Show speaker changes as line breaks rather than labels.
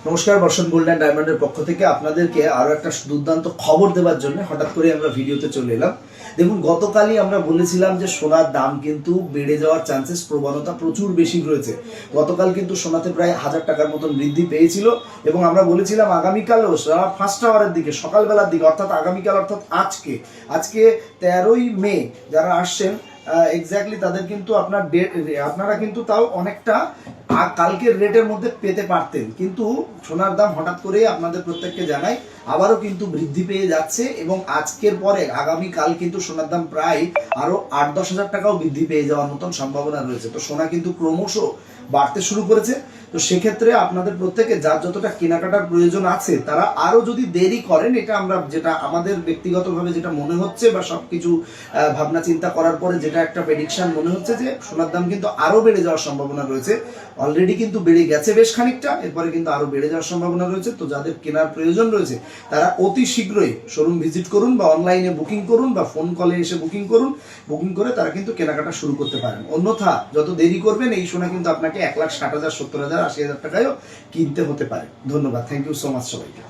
নমস্কার, বর্ষণ gold and ডায়মন্ডের পক্ষ থেকে আপনাদেরকে আরও একটা দুর্দান্ত খবর দেওয়ার জন্য হঠাৎ করে আমরা ভিডিওতে চলে এলাম। দেখুন, গতকালই আমরা বলেছিলাম যে সোনার দাম কিন্তু বেড়ে যাওয়ার চান্সেস প্রবণতা প্রচুর বেশি রয়েছে। গতকাল কিন্তু সোনাতে প্রায় 1000 টাকার মতন বৃদ্ধি পেয়েছিল এবং আমরা বলেছিলাম আগামীকালও ফার্স্ট আওয়ারের দিকে, সকালবেলার দিকে, অর্থাৎ আগামীকাল অর্থাৎ আজকে 13ই মে যারা আসছেন এক্স্যাক্টলি তাদের কিন্তু আপনারা কিন্তু তাও অনেকটা কালকের রেটের মধ্যে পেতে পারতেন, কিন্তু সোনার দাম হঠাৎ করে আপনাদের প্রত্যেককে জানাই আবারও কিন্তু বৃদ্ধি পেয়ে যাচ্ছে এবং আজকের পরে আগামীকাল কিন্তু সোনার দাম প্রায় আরো 8-10 হাজার টাকাও বৃদ্ধি পেয়ে যাওয়ার মতন সম্ভাবনা রয়েছে। তো সোনা কিন্তু ক্রমশ বাড়তে শুরু করেছে। তো সেক্ষেত্রে আপনাদের প্রত্যেকে যার যতটা কেনাকাটার প্রয়োজন আছে তারা আরো যদি দেরি করেন, এটা আমরা যেটা আমাদের ব্যক্তিগতভাবে যেটা মনে হচ্ছে বা সবকিছু ভাবনা চিন্তা করার পরে যেটা একটা প্রেডিকশন মনে হচ্ছে যে সোনার দাম কিন্তু আরো বেড়ে যাওয়ার সম্ভাবনা রয়েছে। অলরেডি কিন্তু বেড়ে গেছে বেশ খানিকটা, এরপরে কিন্তু আরো বেড়ে যাওয়ার সম্ভাবনা রয়েছে। তো যাদের কেনার প্রয়োজন রয়েছে তারা অতি শীঘ্রই শোরুম ভিজিট করুন বা অনলাইনে বুকিং করুন বা ফোন কলে এসে বুকিং করুন। বুকিং করে তারা কিন্তু কেনাকাটা শুরু করতে পারেন। অন্যথা যত দেরি করবেন এই সোনা কিন্তু আপনাকে 1,60,000, 70,000, 80,000 টাকায়ও কিনতে হতে পারে। ধন্যবাদ, থ্যাংক ইউ সো মাচ সবাইকে।